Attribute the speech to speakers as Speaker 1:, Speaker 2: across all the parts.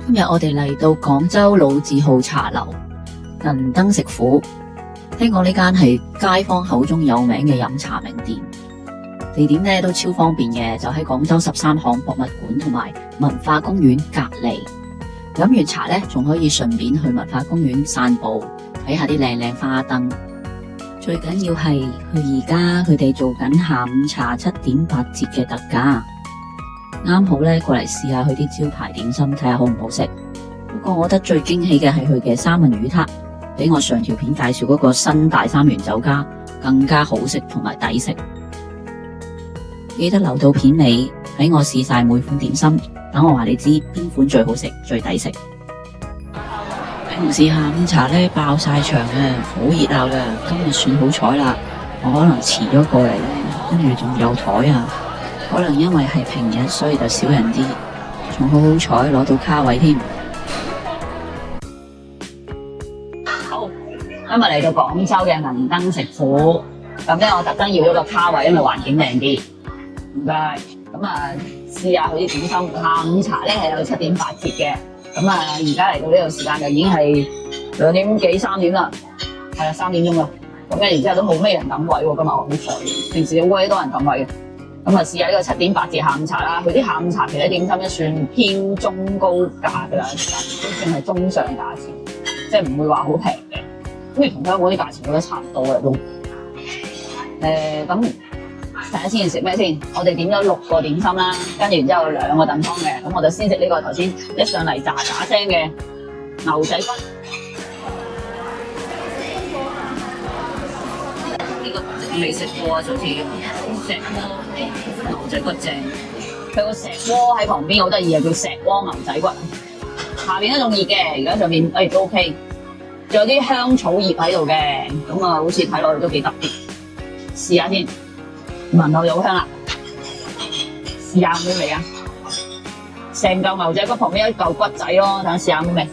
Speaker 1: 今日我哋嚟到廣州老字號茶樓銀燈食府，聽講呢間係街坊口中有名嘅飲茶名店，地點呢都超方便嘅，就喺廣州13巷博物館同埋文化公園隔離。飲完茶呢，仲可以順便去文化公園散步，睇下啲靚靚花燈。最緊要係而家佢哋做緊下午茶7.8折嘅特價。啱好咧，過嚟試下佢啲招牌點心，睇下好唔好食。不過我覺得最驚喜嘅係佢嘅三文魚撻，比我上條片介紹嗰個新大三元酒家更加好食同埋抵食。記得留到片尾，喺我試晒每款點心，等我話你知邊款最好食、最抵食。平時下午茶咧爆晒場嘅，好熱鬧嘅。今日算好彩啦，我可能遲咗過嚟咧，跟住仲有台啊。可能因為係平日，所以就少人啲，仲好彩攞到卡位添。好，今日嚟到廣州嘅銀燈食府，咁咧我特登要咗個卡位，因為環境靚啲。唔該，咁啊試下佢啲點心。下午茶咧係有7.8折嘅，咁啊而家嚟到呢度時間就已經係2點幾3點啦，係啦3點鐘啦。咁咧然之後都冇咩人等位喎，今日我好彩，平時好鬼多人等位嘅。咁啊，試下呢個7.8折下午茶啦。佢啲下午茶其實點心都算偏中高價㗎啦，都算係中上價錢，即係唔會話好平嘅。咁同香港啲價錢覺得差唔多嘅都。咁睇下先食咩先？我哋點咗6個點心啦，跟住然之後2個燉湯嘅。咁我就先食呢個頭先一上嚟喳喳聲嘅牛仔骨。未食過啊，好似石鍋牛仔骨正，佢個石鍋喺旁邊好得意啊，叫石鍋牛仔骨。下邊都仲熱嘅，而家上面都 OK， 仲有啲香草葉喺度嘅，咁啊好似睇落去都幾特別。試下先，聞落就好香啦。試下咩味啊？成嚿牛仔骨旁邊一嚿骨仔咯，等下試下咩味。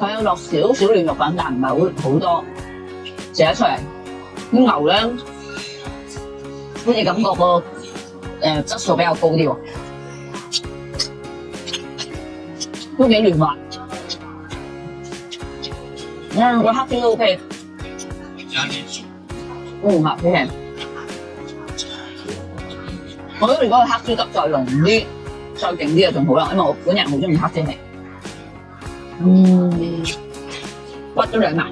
Speaker 1: 佢有落少少嫩肉粉，但唔係好多，食得出嚟。啲牛咧，好似感覺個質素比較高啲喎，都幾嫩滑。個黑椒都 OK， 好平。我覺得如果個黑椒汁再濃啲、再勁啲就仲好啦，因為我本人好中意黑椒味。屈咗2萬。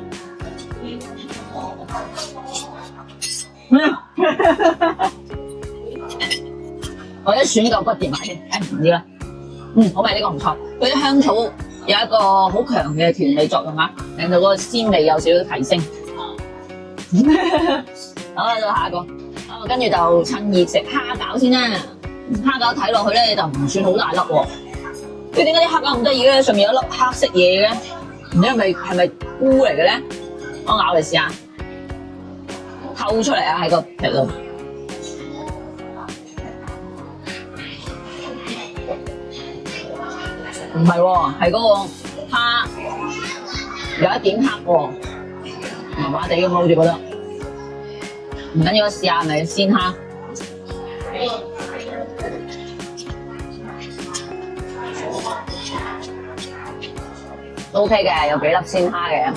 Speaker 1: 我一選嚿骨碟埋先，唔知啦。好味，呢個唔錯。佢啲香草有一個好強嘅調味作用啊，令到嗰個鮮味有少少提升。好啦，到下一個。跟住就趁熱食蝦餃先啦。蝦餃睇落去咧就唔算好大粒喎。佢點解啲蝦餃咁得意咧？上面有一粒黑色嘢嘅，唔知係咪菇嚟嘅咧？我咬嚟試下，透出嚟啊喺個皮度。唔係喎，係嗰個蝦有一點黑喎，麻麻地咁好似覺得。唔緊要，我試下係咪鮮蝦。O K 嘅，有幾粒鮮蝦嘅，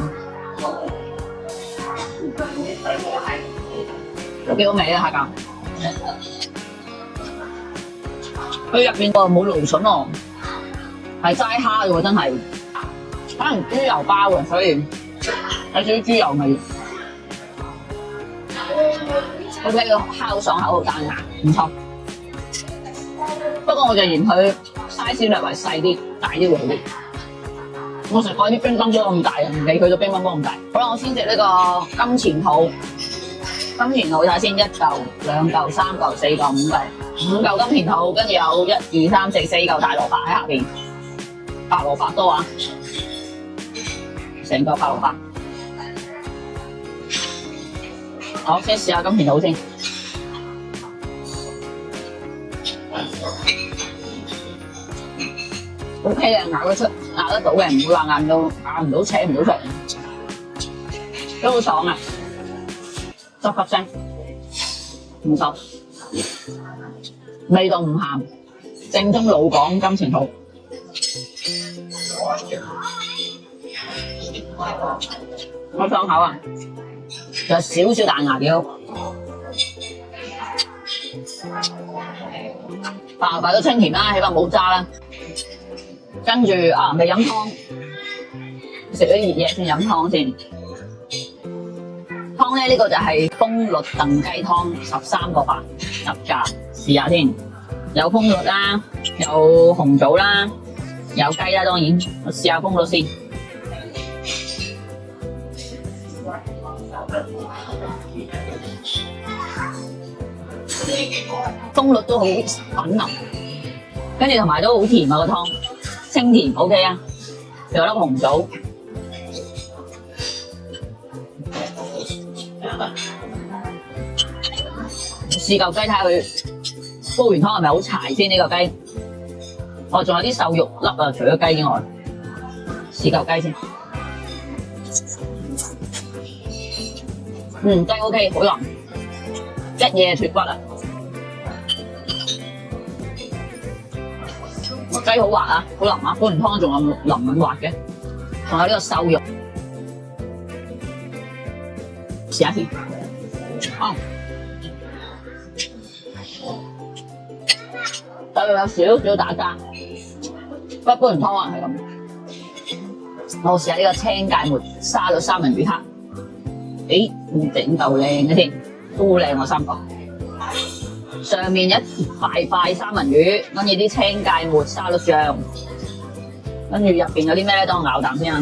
Speaker 1: 都幾好味啊！蝦餃，佢入邊個冇蘆筍喎，係齋蝦嘅喎，真係，可能豬油包嘅，所以有少少豬油味。O K， 個蝦好爽口，好彈牙，唔錯。不過我就嫌佢 size 略為細啲，大啲會好啲。我食過啲乒乓波咁大，唔理佢個乒乓波咁大。好啦，我先食呢個金錢肚。金錢肚睇下先，1嚿、2嚿、3嚿、4嚿、5嚿，5嚿金錢肚，跟住有1、2、3、4 4嚿大蘿蔔喺下邊。白蘿蔔多啊，成嚿白蘿蔔。好，先試下金錢肚先。O K 嘅，咬得到嘅，唔會話硬唔到，扯唔到出嚟。都好爽啊，汁汁聲，唔錯，味道唔鹹，正宗老港金錢肚。好爽口啊！有少少彈牙條，白飯都清甜啦，起碼冇渣啦。跟住啊，未飲湯，食咗啲熱嘢先飲湯先。湯咧呢個就係風律燉雞湯，13個飯10價，試下先。有風律啦，有紅棗啦，有雞啦，當然我試下風律先。風律都好粉腍，跟住同埋都好甜啊個湯，清甜 OK 啊，有粒紅棗。試嚿雞睇下佢煲完湯係咪好柴先呢個雞？哦，仲有啲瘦肉粒啊，除咗雞之外，試嚿雞先。雞 OK， 好腍，一嘢脫骨啊！雞好滑啊，好腍啊，煲完湯仲有腍滑嘅，仲有呢個瘦肉，試下先。但係有少少打渣，不過煲完湯啊係咁。我試下呢個青芥末沙律三文魚撻。整嚿靚嘅添，都好靚喎三個。上面一塊塊三文魚，跟住啲青芥末沙律醬，跟住入邊有啲咩咧？等我咬啖先啊。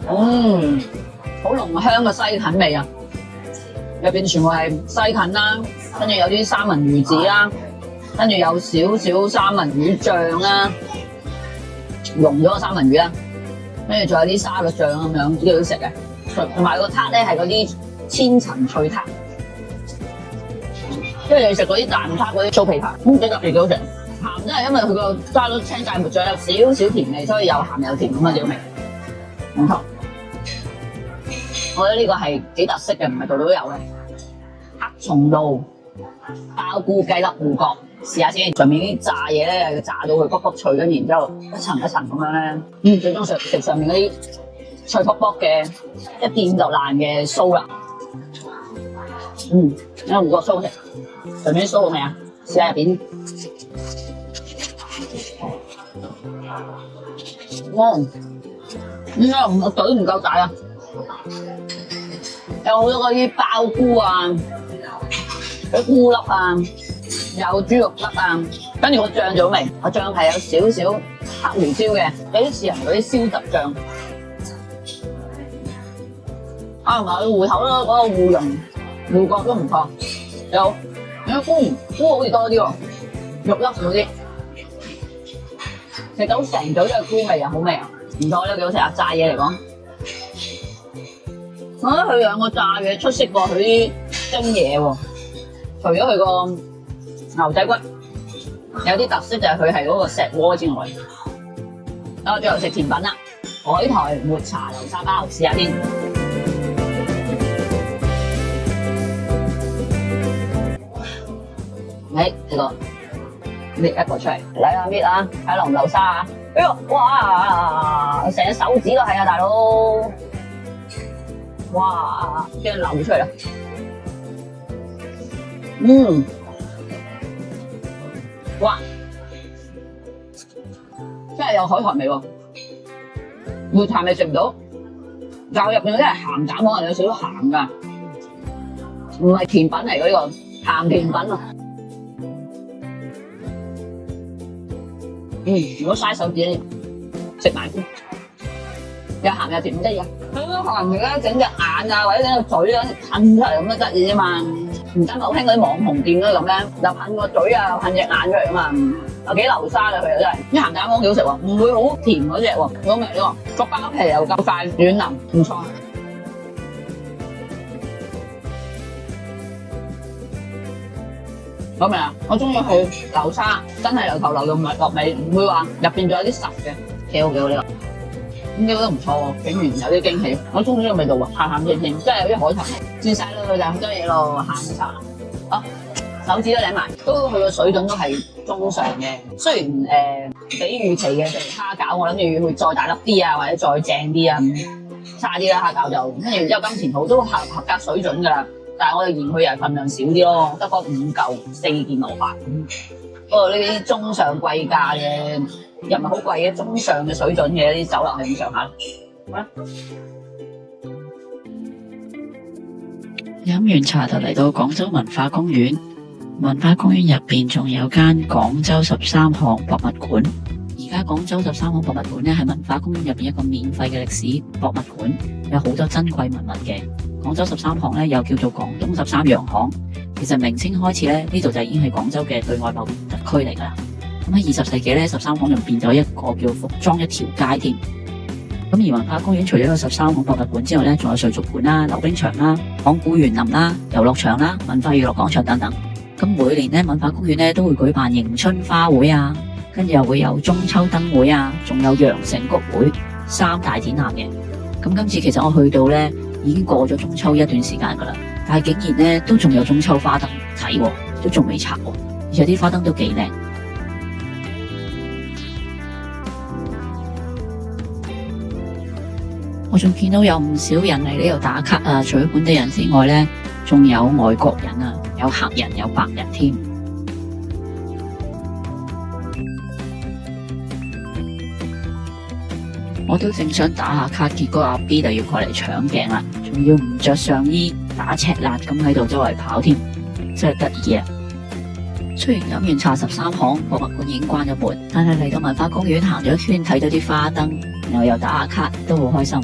Speaker 1: 好濃香嘅西芹味啊！入邊全部係西芹啦，跟住有啲三文魚子啦，跟住有少少三文魚醬啦，溶咗個三文魚啦。跟住仲有啲沙律醬咁樣，幾好食嘅。同埋個撻咧係嗰啲千層脆撻，因為你食嗰啲蛋撻嗰啲酥皮撻，幾特別幾好食。鹹真係因為佢個沙律青芥末醬有少少甜味，所以又鹹又甜咁啊，幾好味。冇錯，我覺得呢個係幾特色嘅，唔係度度都有嘅。黑松露鮑菇雞粒糊角。試下先，上面啲炸嘢咧，要炸到佢卜卜脆，跟住然之後一層一層咁樣咧，最終食上面嗰啲脆卜卜嘅一掂就爛嘅酥啦。有糊角酥食，上面啲酥好味啊！試下入邊，點解個嘴唔夠大啊？有好多嗰啲鮑菇啊，嗰啲菇粒啊。有豬肉粒啊，跟住個醬就好味，個醬係有少少黑胡椒嘅，有啲似人嗰啲燒汁醬。同埋芋頭咯，嗰個芋蓉、芋角都唔錯。有菇好似多啲喎，肉粒少啲。食到成嘴都係菇味啊，好味啊，唔錯呢，幾好食啊！炸嘢嚟講，我覺得佢兩個炸嘢出色過佢啲蒸嘢喎，除咗佢個牛仔骨有啲特色就係佢係嗰個石鍋之外，我最後食甜品啦，海苔抹茶流沙包，試下先。呢個搣一個出嚟，嚟下搣啊，睇流唔流沙啊！哎呦，哇，成隻手指都係啊，大佬！哇，驚流出嚟啦！哇，真係有海苔味喎，抹茶味食唔到，但係入邊真係鹹蛋黃，有少少鹹噶，唔係甜品嚟嘅呢個鹹甜品啊！如果嘥手指咧，食埋先，又鹹又甜，唔得意啊！佢嗰個鹹而家整隻眼啊，或者整個嘴啊，噴出嚟咁樣得意啫嘛。唔真係好興嗰啲網紅店嗰啲咁咧，又噴個嘴啊，噴隻眼出嚟啊嘛，又幾流沙嘅佢又真係。啲鹹蛋黃幾好食喎，唔會好甜嗰隻喎，好味呢個，個包皮又夠快軟腍，唔錯。好味啊！我中意佢流沙，真係由頭流到落尾，唔會話入邊仲有啲實嘅，幾好呢個。
Speaker 2: 應該都唔錯喎，竟然有啲驚喜。我中意呢個味道喎，鹹鹹甜甜，真係有啲海苔。轉晒咯，就好多嘢咯，下午茶。手指都舐埋，都佢個水準都係中上嘅。雖然比預期嘅，譬如蝦餃，我諗住會再大粒啲啊，或者再正啲啊，差啲啦蝦餃就。跟住之後金錢肚都合格水準㗎啦，但係我就嫌佢又份量少啲咯，得嗰5嚿4件蘿蔔。不過呢啲中上貴價嘅，又唔係好貴嘅，中上嘅水準嘅啲酒樓係咁上下。好啦。
Speaker 1: 飲完茶就嚟到廣州文化公園。文化公園入邊仲有間廣州13項博物館。而家廣州13項博物館咧係文化公園入邊一個免費嘅歷史博物館，有好多珍貴文物嘅。廣州13項咧又叫做廣東13洋行。其實明清開始咧呢度就已經係廣州嘅對外貿易特區嚟噶啦。咁喺20世紀咧13項仲變咗一個叫服裝一條街添。咁而文化公園除咗有13項博物館之外咧，仲有水族館啦、溜冰場啦、講古園林啦、遊樂場啦、文化娛樂廣場等等。咁每年咧文化公園咧都會舉辦迎春花會啊，跟住又會有中秋燈會啊，仲有羊城谷會3大展覽嘅。咁今次其實我去到咧已經過咗中秋一段時間噶啦，但係竟然咧都仲有中秋花燈睇喎，都仲未拆喎，而且啲花燈都幾靚。我仲見到有唔少人嚟呢度打卡啊，除咗本地人之外咧，仲有外國人啊，有黑人有白人添。我都正想打下卡，結果阿 B 就要過嚟搶鏡啦，仲要唔着上衣打赤辣咁喺度周圍跑添，真係得意啊！雖然飲完茶13項博物館已經關咗門，但係嚟到文化公園行咗一圈，睇到啲花燈，然後又打下卡，都好開心。